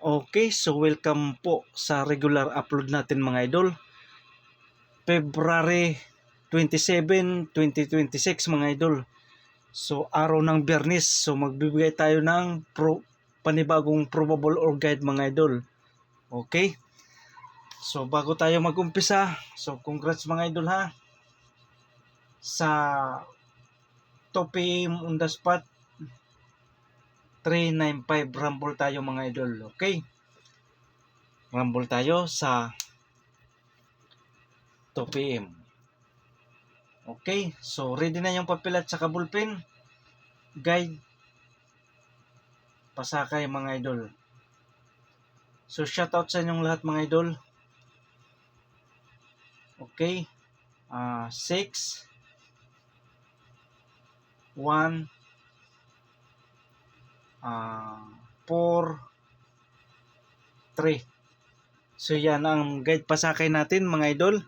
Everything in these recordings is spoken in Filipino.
Okay, so welcome po sa regular upload natin mga idol. February 27, 2026 mga idol. So araw ng Biyernes, so magbibigay tayo ng panibagong probable or guide mga idol. Okay? So bago tayo mag-umpisa, so congrats mga idol ha. Sa 2 PM on the spot, 395 rumble tayo mga idol. Okay? Rumble tayo sa 2 PM. Okay, so ready na yung papel at saka ballpen. Guide, pasakay mga idol. So shoutout sa inyong lahat mga idol. Okay, 6, 1, 4, 3. So yan ang guide pasakay natin mga idol.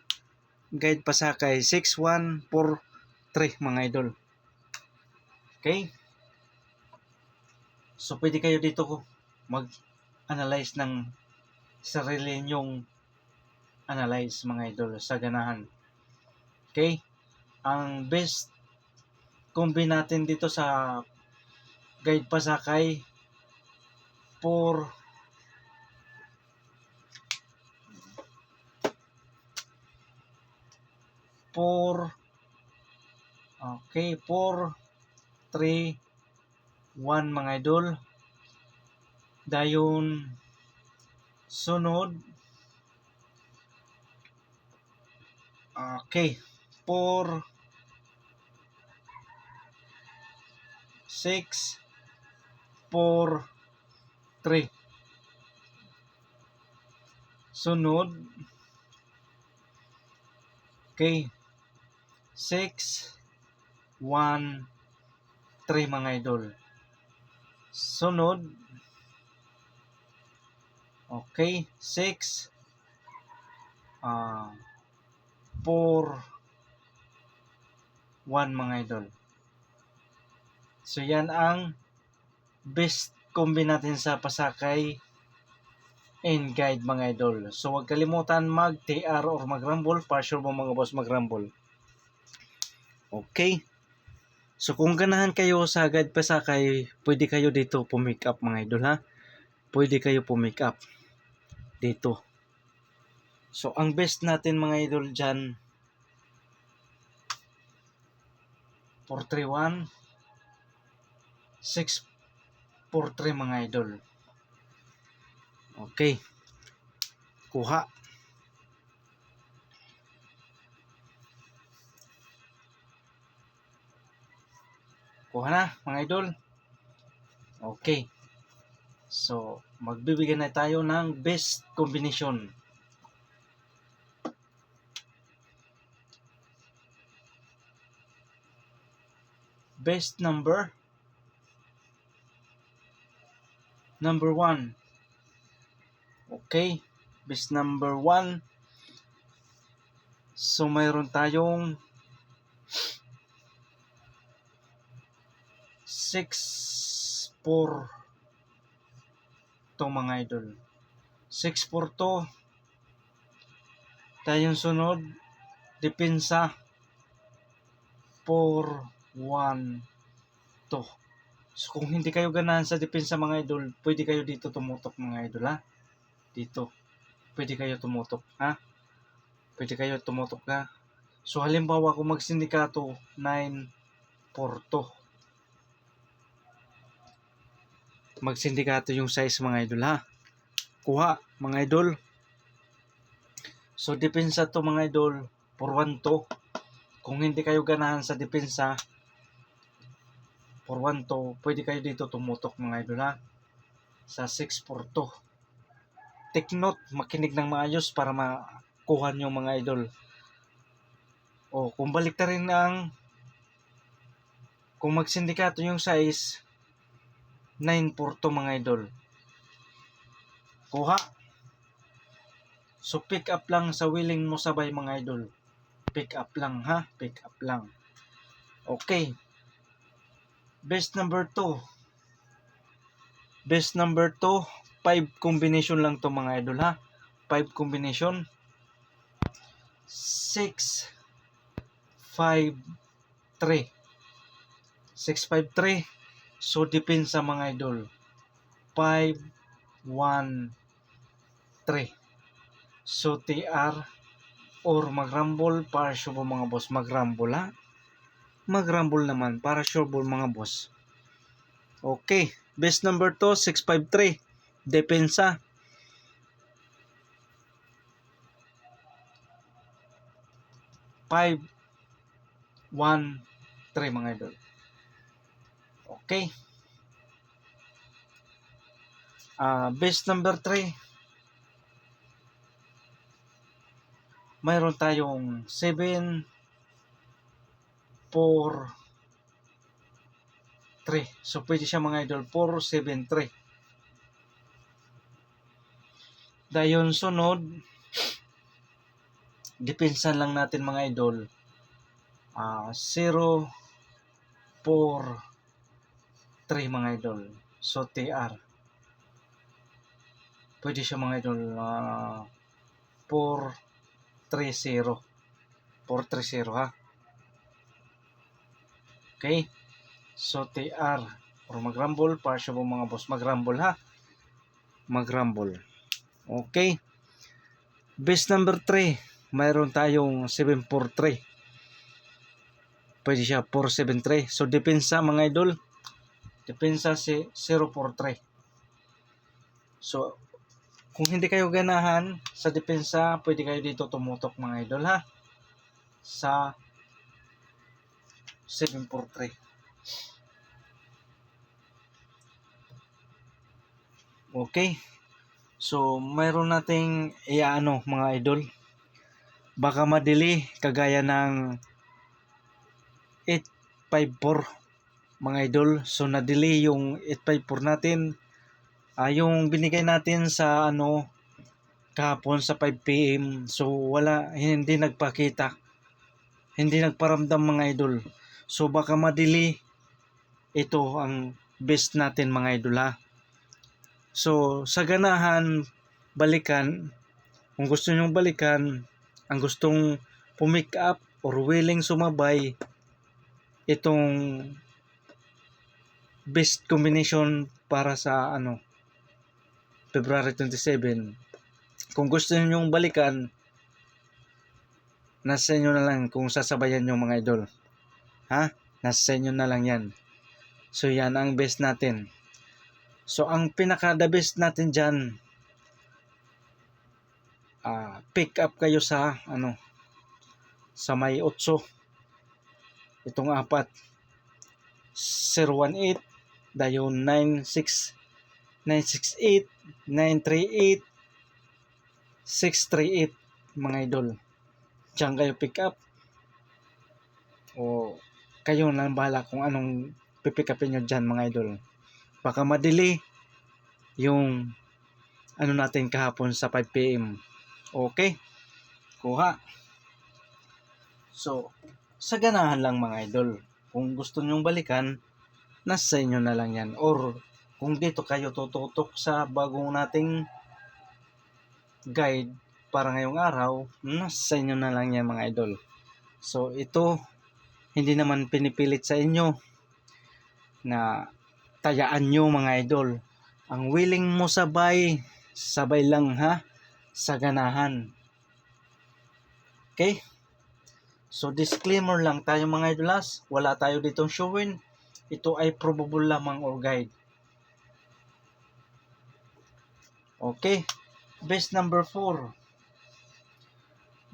Guide pasakay 6, 1, 4, 3 mga idol. Okay. So pwede kayo dito mag-analyze ng sarili nyong analyze mga idol sa ganahan. Okay. Ang best kombi natin dito sa guide pasakay 4, 3, 1 mga idol. Dayon sunod, 4, 6, 4, 3. Sunod, 6, 1, 3 mga idol. Sunod, 6, 4, 1 mga idol. So yan ang best kombi natin sa pasakay and guide mga idol. So huwag kalimutan mag-TR or mag-rumble para sure mo mga boss mag-rumble. Okay. So kung ganahan kayo sa guide pasakay, pwede kayo dito pumick up mga idol ha. Pwede kayo pumick up dito. So ang best natin mga idol dyan, 431, 643 mga idol. Okay. Kuha. Kuha na mga idol. Okay. So magbibigay na tayo ng best combination. Best number 1. Okay, best number 1. So mayroon tayong 6-4 to mga idol. 6-4 to. Tayong sunod, depensa 4-1 to. So kung hindi kayo ganahan sa depensa mga idol, pwede kayo dito tumutok mga idol ha. Dito. Pwede kayo tumutok ha. Pwede kayo tumutok ha. So halimbawa kung magsindikato 9-4 to. Magsindikato yung size mga idol ha. Kuha mga idol. So depensa to mga idol 4-1 to. Kung hindi kayo ganahan sa depensa 4-1 to, pwede kayo dito tumutok mga idol ha. Sa 6-4 to. Take note, makinig ng maayos para makuha nyo mga idol. O kung balik na rin kung magsindikato yung size 9-4 to mga idol. Kuha. So pick up lang sa willing mo sabay mga idol. Pick up lang ha. Pick up lang. Okay. Best number 2. Best number 2, 5 combination lang to mga idol ha. 5 combination. 6, 5, 3. 6, 5, 3. So, depende sa mga idol. 5, 1, 3. So, TR or mag-rumble para sure ball mga boss. Mag-rumble ha. Mag-rumble naman para sure ball mga boss. Okay. Best number to, 6, 5, 3. Depensa. 5, 1, 3 mga idol. Okay. Best number 3. Mayroon tayong 7, 4, 3. So, pwede siya mga idol. 4, 7, 3. Dayon sunod, depensa lang natin mga idol. 0, 4, 3 mga idol. So, TR. Pwede siya mga idol. 4, 3, 0. 4, 3, 0 ha. Okay. So, TR. Or mag-rumble. Para siya po mga boss. Mag-rumble ha. Mag-rumble. Okay. Best number 3. Mayroon tayong 743. Pwede siya 473. So, depensa mga idol. Depensa si 043. So, kung hindi kayo ganahan sa depensa, pwede kayo dito tumutok mga idol ha. Sa 743. Okay. So, mayroon nating mga idol. Baka madili kagaya ng 854 mga idol. So, nadili yung 854 natin. Yung binigay natin sa kahapon sa 5 PM. So, hindi nagpakita. Hindi nagparamdam mga idol. So, baka madili ito ang best natin mga idol ha. So, sa ganahan, balikan. Kung gusto nyong balikan, ang gustong pumick up or willing sumabay, itong best combination para sa February 27. Kung gusto nyong balikan, nasa inyo na lang kung sasabayan nyo mga idol. Ha? Nasa inyo na lang yan. So, yan ang best natin. So, ang pinaka-the best natin dyan, pick up kayo sa, sa may 8. Itong 4. 018, dayon 96, 968, 938, 638 mga idol. Diyan kayo pick up. O kayo na bahala kung anong pipick upin nyo dyan mga idol. Baka madili yung natin kahapon sa 5 PM. Okay? Kuha. So, sa ganahan lang mga idol. Kung gusto nyong balikan, nasa inyo na lang yan. Or kung dito kayo tututok sa bagong nating guide para ngayong araw, nasa inyo na lang yan mga idol. So, ito, hindi naman pinipilit sa inyo na tayaan nyo mga idol. Ang willing mo sabay, sabay lang ha, sa ganahan. Okay? So, disclaimer lang tayo mga idolas, wala tayo ditong showin. Ito ay probable lamang or guide. Okay? Best number 4.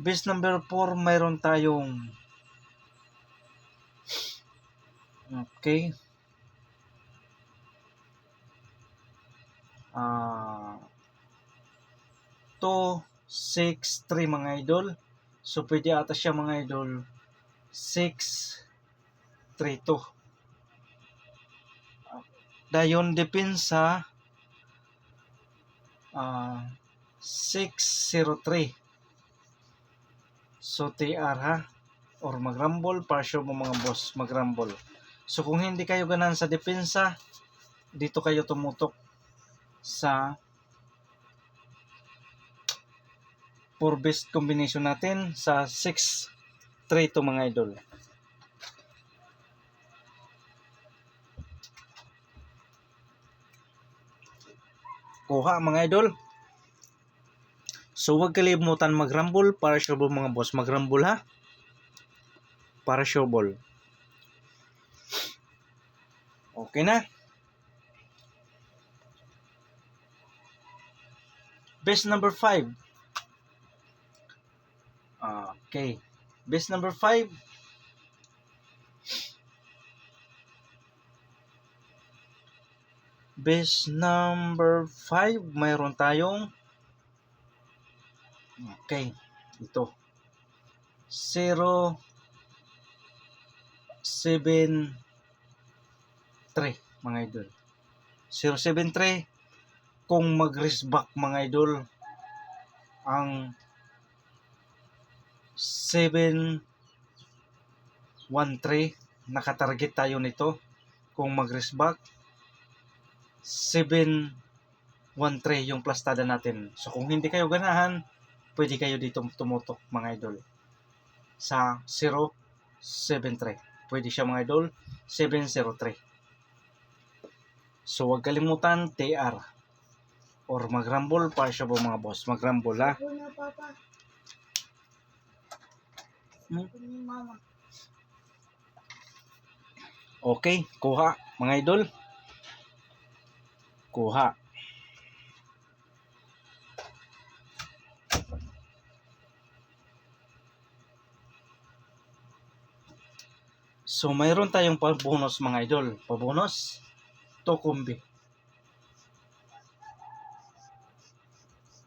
Best number 4, mayroon tayong okay. 2, 6, 3 mga idol. So, pwede ata siya mga idol 6, 3, 2. Dayon depensa 603. So, TR ha. Or mag-rumble, para sure mo mga boss, mag-rumble. So, kung hindi kayo ganan sa depensa, dito kayo tumutok sa for best combination natin sa 6-3 to mga idol. Kuha mga idol. So huwag kalimutan mag-rumble para sure ball mga boss. Mag-rumble ha. Para sure ball. Okay na. Best number 5. Okay. Best number 5. Best number 5. Mayroon tayong okay. Ito. 0-7-3 mga idol. 0-7-3 kung mag-risk back mga idol ang 7-1-3 nakatarget tayo nito kung mag-risk back 7-1-3 yung plastada natin. So kung hindi kayo ganahan, pwede kayo dito tumutok mga idol sa 0-7-3. Pwede siya mga idol 7-0-3. So huwag kalimutan TR or mag-rumble para siya po mga boss. Mag-rumble ha. Okay, kuha mga idol. Kuha. So mayroon tayong pabonus mga idol. Pabonus Tokumbi.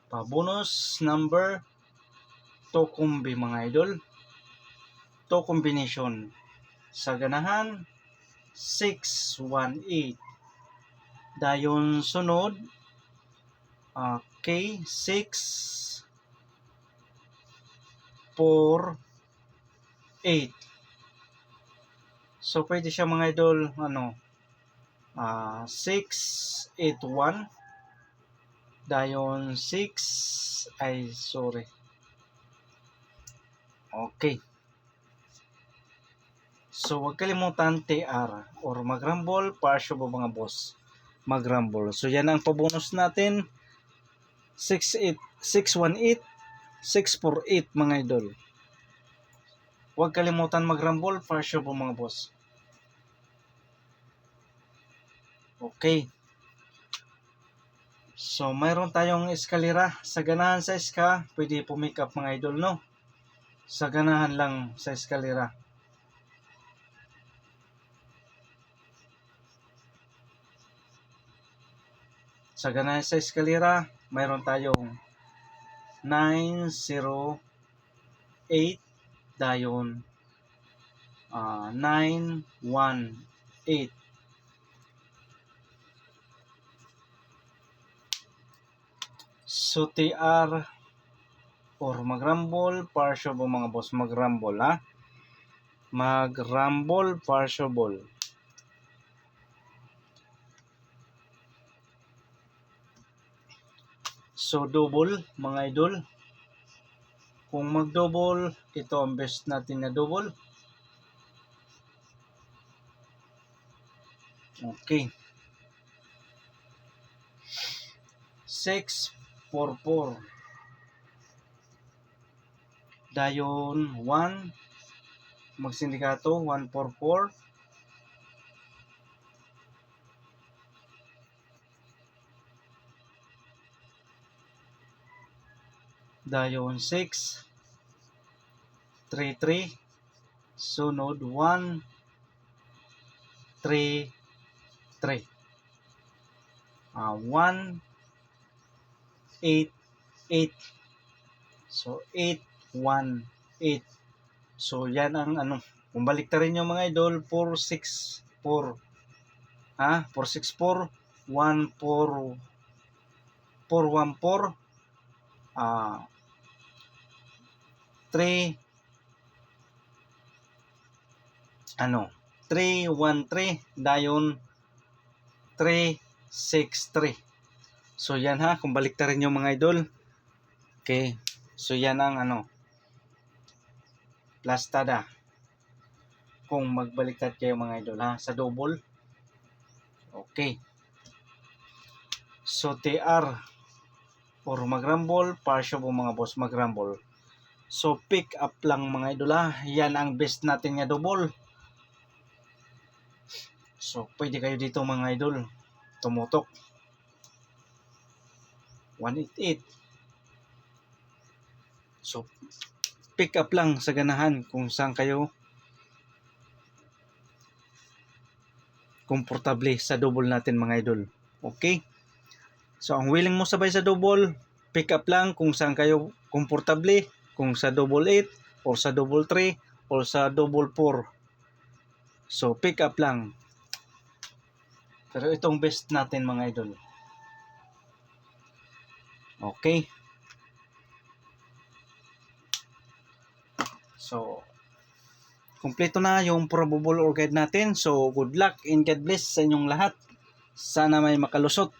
Pabonus number Tokumbi mga idol. To combination sa ganahan 6-1-8. Dayon sunod okay 6-4-8. So pwede siya mga idol 6-8-1. Dayon 6 ay sorry. Okay. So huwag kalimutan TR or mag-rumble para sure po mga boss. Mag-rumble. So yan ang pabonus natin. 6-1-8, 6-4-8 mga idol. Huwag kalimutan mag-rumble para sure po mga boss. Okay. So mayroon tayong eskalera. Sa ganahan sa eska, pwede pumick up mga idol no. Sa ganahan lang sa eskalera. Sa ganahan sa eskalera, mayroon tayong 9-0-8 dayon 9-1-8. So TR or mag-rumble para sure po mga boss. Mag-rumble ha. Mag-rumble para sure ball. So double mga idol. Kung mag-double, ito ang best natin na double. Okay. 6-4-4. Dayon 1. Magsindikato 1-4-4. Dayon 6-3-3. Sunod 1-3-3. 1-8-8. So 8-1-8. So yan ang kung baliktarin nyo mga idol 4-6-4. 4-6-4 1-4 4-1-4 3 3-1-3 dayon 3-6-3. So yan ha, kung baliktarin nyo mga idol. Okay. So yan ang plastada. Kung magbaliktad kayo mga idol ha, sa double. Okay. So TR or magrumble, partial po mga boss magrumble. So pick up lang mga idol ha. Yan ang best natin nga double. So pwede kayo dito mga idol tumutok. 188. So pick up lang sa ganahan kung saan kayo komportable sa double natin mga idol. Okay? So ang willing mo sabay sa double, pick up lang kung saan kayo komportable, kung sa double 8 or sa double 3 or sa double 4. So pick up lang. Pero itong best natin mga idol. Okay? So kumpleto na yung probable or guide natin. So good luck and God bless sa inyong lahat. Sana may makalusot